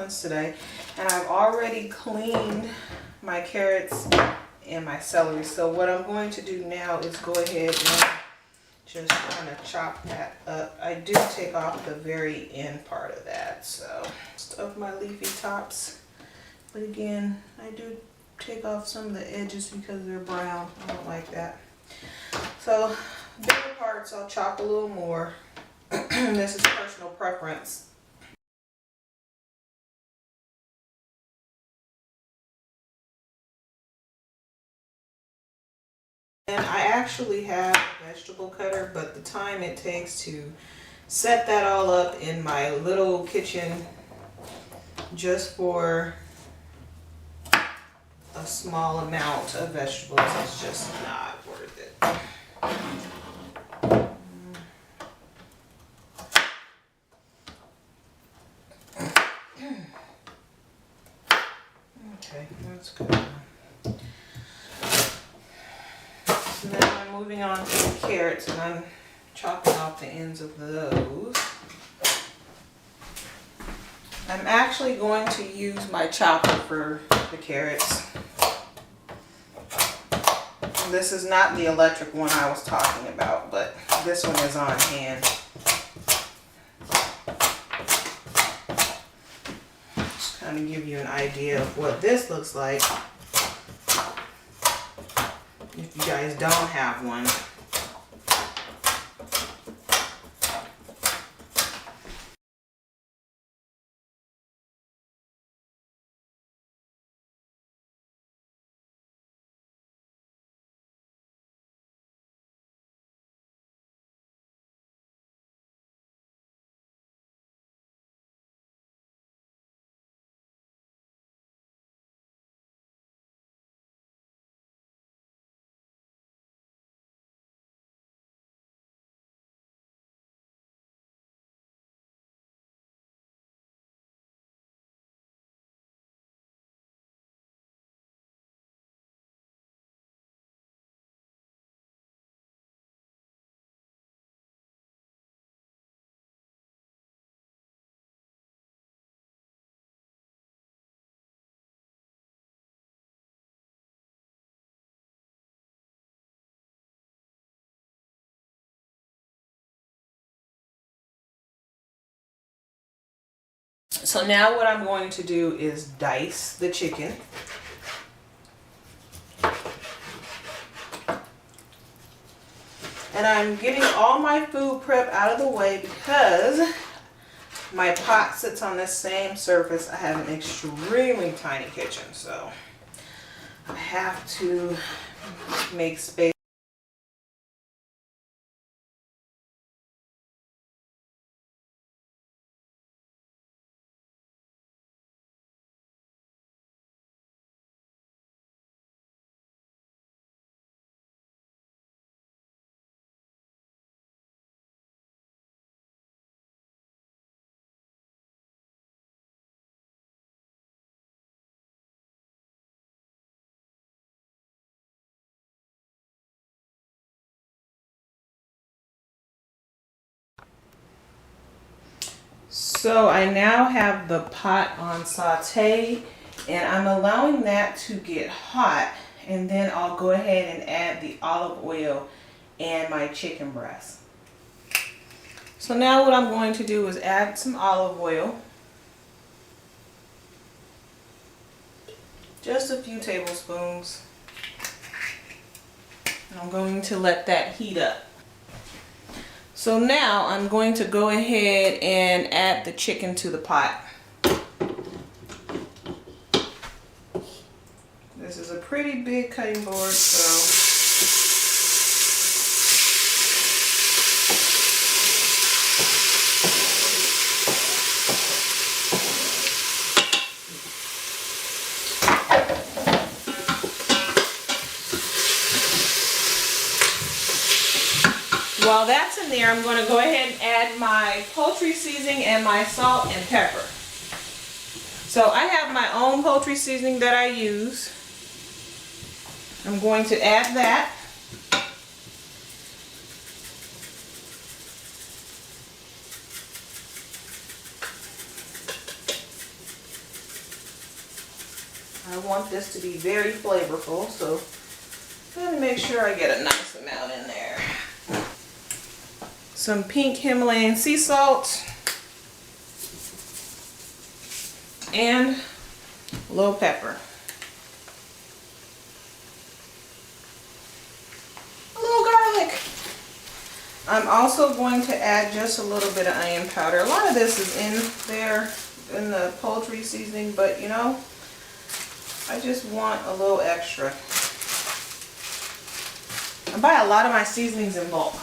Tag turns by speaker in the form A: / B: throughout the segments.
A: dumplings today, and I've already cleaned my carrots and my celery. So what I'm going to do now is go ahead and just kind of chop that up. I do take off the very end part of that, so of my leafy tops. But again, I do take off some of the edges because they're brown. I don't like that. So bigger parts I'll chop a little more. This is personal preference. And I actually have a vegetable cutter, but the time it takes to set that all up in my little kitchen just for a small amount of vegetables is just not worth it. Okay, that's good. So now I'm moving on to the carrots, and I'm chopping off the ends of those. I'm actually going to use my chopper for the carrots. This is not the electric one I was talking about, but this one is on hand. Just kind of give you an idea of what this looks like if you guys don't have one. So now what I'm going to do is dice the chicken. And I'm getting all my food prep out of the way because my pot sits on the same surface. I have an extremely tiny kitchen, so I have to make space. So I now have the pot on saute, and I'm allowing that to get hot, and then I'll go ahead and add the olive oil and my chicken breast. So now what I'm going to do is add some olive oil, just a few tablespoons, and I'm going to let that heat up. So now I'm going to go ahead and add the chicken to the pot. This is a pretty big cutting board, so while that's in there, I'm going to go ahead and add my poultry seasoning and my salt and pepper. So I have my own poultry seasoning that I use. I'm going to add that. I want this to be very flavorful, so I'm gonna make sure I get a nice amount in there. Some pink Himalayan sea salt and a little pepper. A little garlic. I'm also going to add just a little bit of onion powder. A lot of this is in there in the poultry seasoning, but you know, I just want a little extra. I buy a lot of my seasonings in bulk.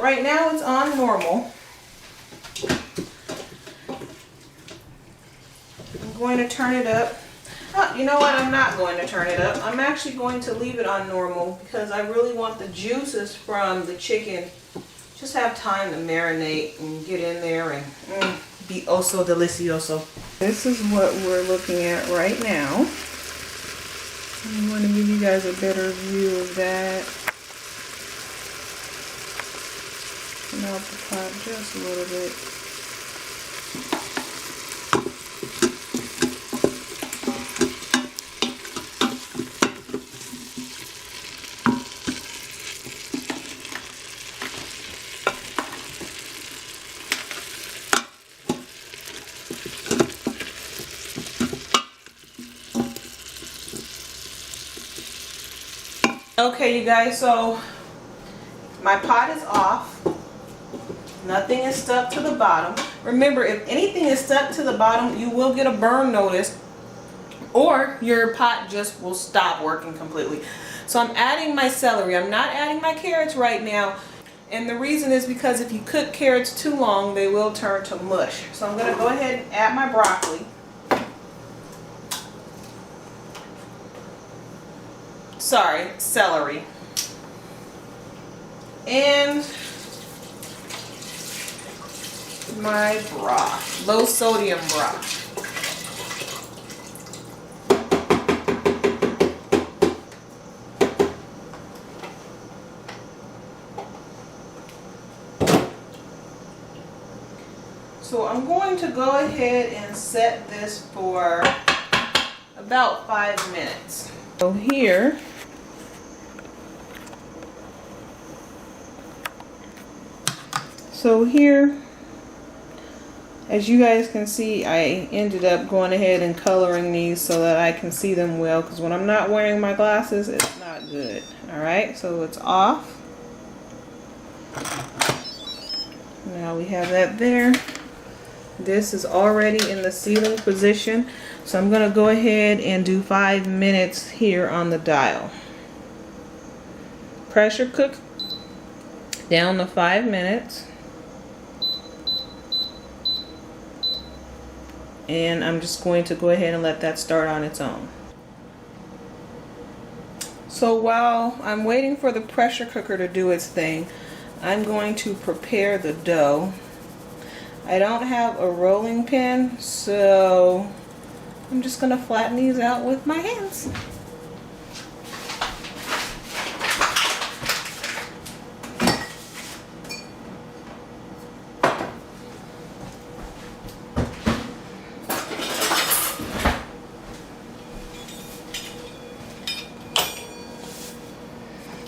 A: Right now it's on normal. I'm going to turn it up. Oh, you know what? I'm not going to turn it up. I'm actually going to leave it on normal because I really want the juices from the chicken just have time to marinate and get in there and be oh so delicioso. This is what we're looking at right now. I want to give you guys a better view of that. Turn out the pot just a little bit. Okay, you guys, so my pot is off. Nothing is stuck to the bottom. Remember, if anything is stuck to the bottom, you will get a burn notice or your pot just will stop working completely. So I'm adding my celery. I'm not adding my carrots right now. And the reason is because if you cook carrots too long, they will turn to mush. So I'm going to go ahead and add my broccoli. Sorry, celery. And my broth, low sodium broth. So I'm going to go ahead and set this for about 5 minutes. So here, as you guys can see, I ended up going ahead and coloring these so that I can see them well, because when I'm not wearing my glasses, it's not good. Alright, so it's off. Now we have that there. This is already in the sealing position, so I'm going to go ahead and do 5 minutes here on the dial. Pressure cook down to 5 minutes. And I'm just going to go ahead and let that start on its own. So while I'm waiting for the pressure cooker to do its thing, I'm going to prepare the dough. I don't have a rolling pin, so I'm just going to flatten these out with my hands.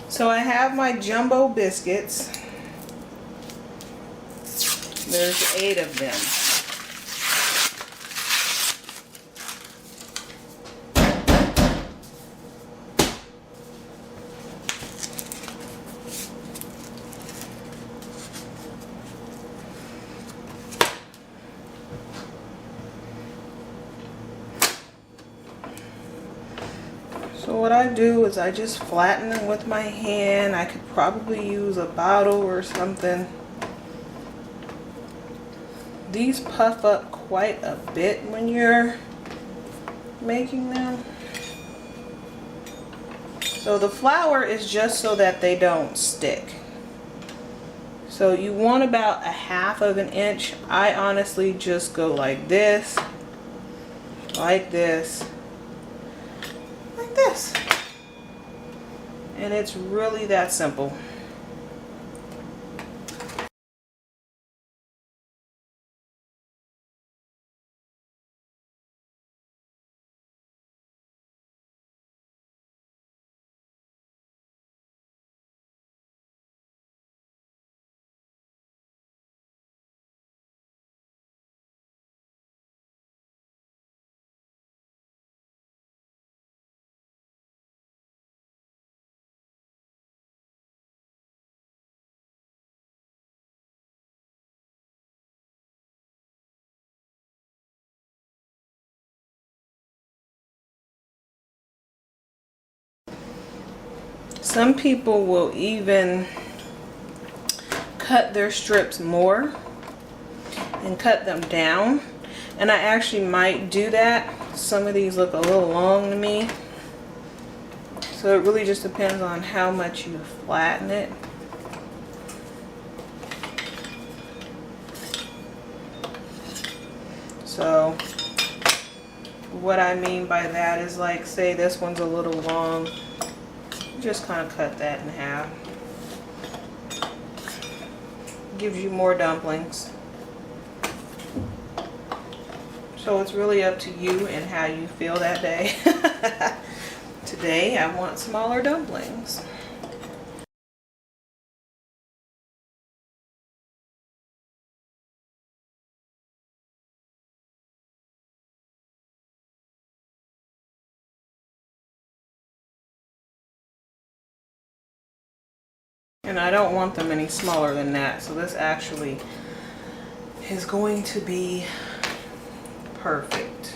A: So I have my jumbo biscuits. There's 8 of them. So what I do is I just flatten them with my hand. I could probably use a bottle or something. These puff up quite a bit when you're making them. So the flour is just so that they don't stick. So So you want about 1/2 inch. I honestly just go like this, like this, like this. And it's really that simple. Some people will even cut their strips more and cut them down, and I actually might do that. Some of these look a little long to me, so it really just depends on how much you flatten it. So what I mean by that is, like, say this one's a little long, just kind of cut that in half. Gives you more dumplings. So it's really up to you and how you feel that day. Today I want smaller dumplings. And I don't want them any smaller than that, so this actually is going to be perfect.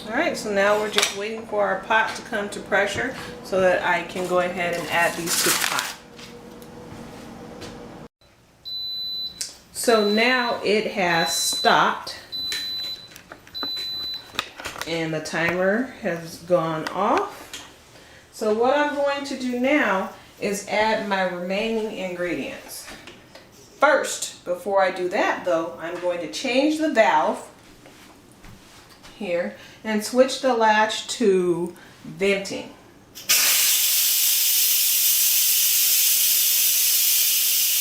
A: Alright, so now we're just waiting for our pot to come to pressure so that I can go ahead and add these to the pot. So now it has stopped and the timer has gone off. So what I'm going to do now is add my remaining ingredients. First, before I do that though, I'm going to change the valve here and switch the latch to venting.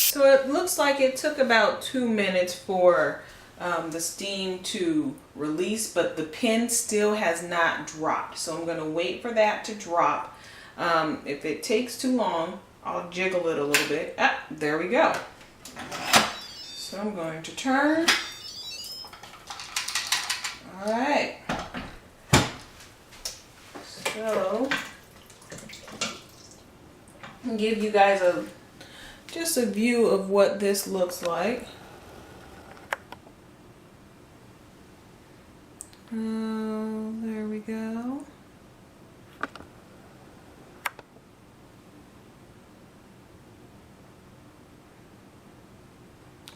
A: So it looks like it took about 2 minutes for the steam to release, but the pin still has not dropped. So I'm going to wait for that to drop. If it takes too long, I'll jiggle it a little bit. Ah, there we go. So I'm going to turn. All right. So I'll give you guys just a view of what this looks like. There we go.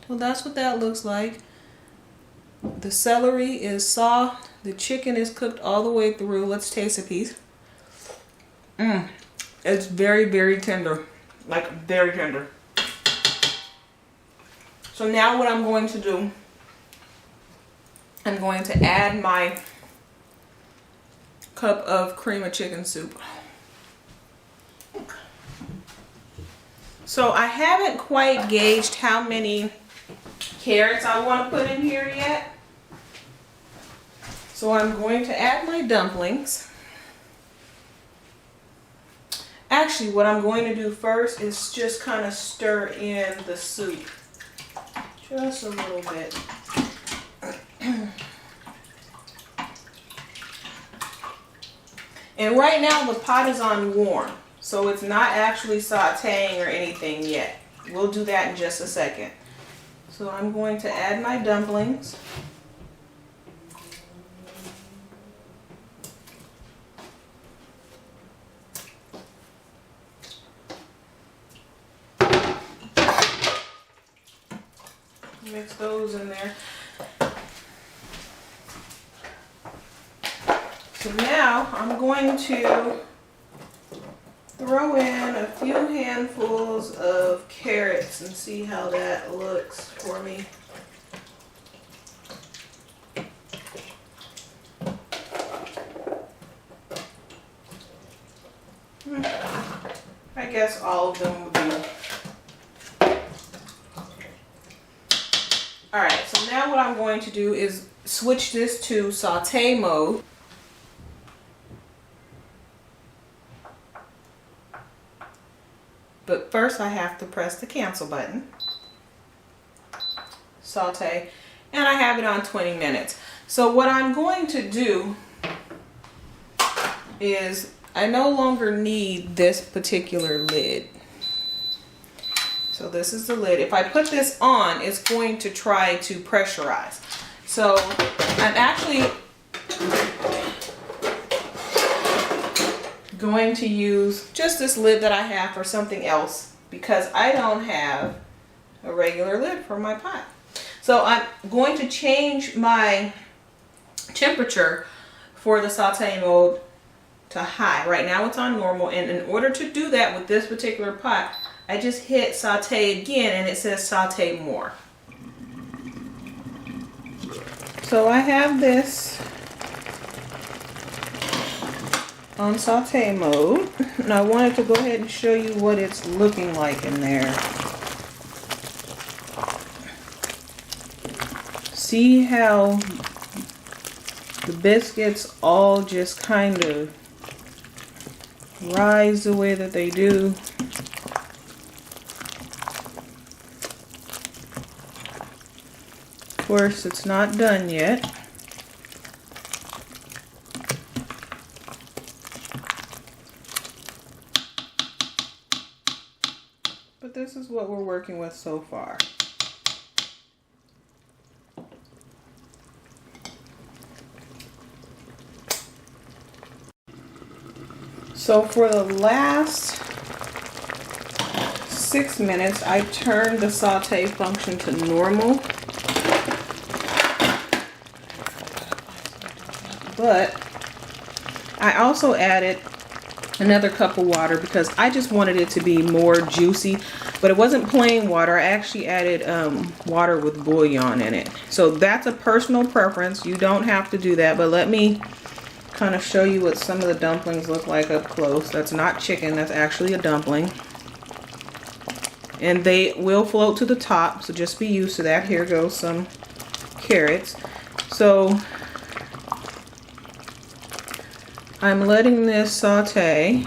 A: Well, that's what that looks like. The celery is soft. The chicken is cooked all the way through. Let's taste a piece. It's very, very tender. Like, very tender. So now what I'm going to do, I'm going to add my cup of cream of chicken soup. So I haven't quite gauged how many carrots I want to put in here yet. So I'm going to add my dumplings. Actually, what I'm going to do first is just kind of stir in the soup. Just a little bit. And right now the pot is on warm, so it's not actually sauteing or anything yet. We'll do that in just a second. So I'm going to add my dumplings. Mix those in there. So now I'm going to throw in a few handfuls of carrots and see how that looks for me. I guess all of them would be. Alright, so now what I'm going to do is switch this to saute mode. But first I have to press the cancel button. Saute. And I have it on 20 minutes. So what I'm going to do is I no longer need this particular lid. So this is the lid. If I put this on, it's going to try to pressurize. So I'm actually going to use just this lid that I have for something else because I don't have a regular lid for my pot. So I'm going to change my temperature for the saute mode to high. Right now it's on normal, and in order to do that with this particular pot, I just hit saute again and it says saute more. So I have this on saute mode, and I wanted to go ahead and show you what it's looking like in there. See how the biscuits all just kind of rise the way that they do. Of course, it's not done yet. But this is what we're working with so far. So for the last 6 minutes, I turned the saute function to normal. But I also added another cup of water because I just wanted it to be more juicy. But it wasn't plain water. I actually added water with bouillon in it. So that's a personal preference. You don't have to do that. But let me kind of show you what some of the dumplings look like up close. That's not chicken. That's actually a dumpling. And they will float to the top. So just be used to that. Here goes some carrots. So I'm letting this saute,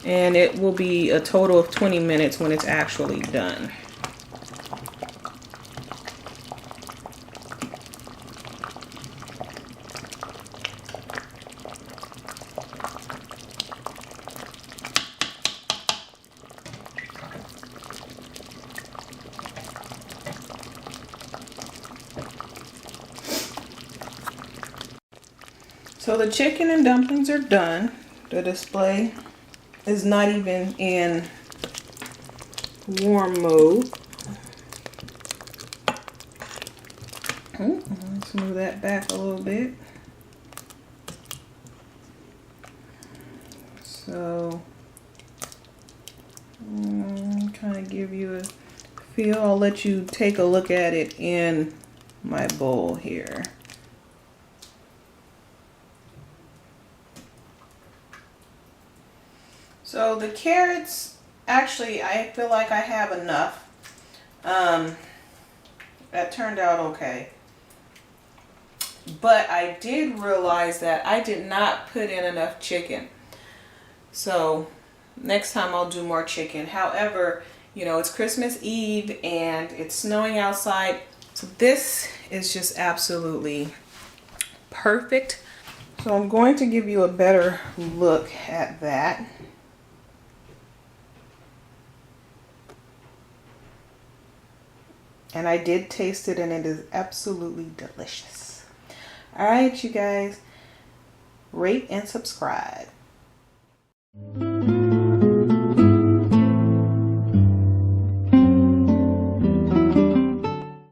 A: and it will be a total of 20 minutes when it's actually done. So the chicken and dumplings are done. The display is not even in warm mode. Let's move that back a little bit. So, kind of give you a feel. I'll let you take a look at it in my bowl here. So the carrots, actually, I feel like I have enough. That turned out okay. But I did realize that I did not put in enough chicken. So next time I'll do more chicken. However, you know, it's Christmas Eve and it's snowing outside. So this is just absolutely perfect. So I'm going to give you a better look at that. And I did taste it and it is absolutely delicious. All right, you guys, rate and subscribe.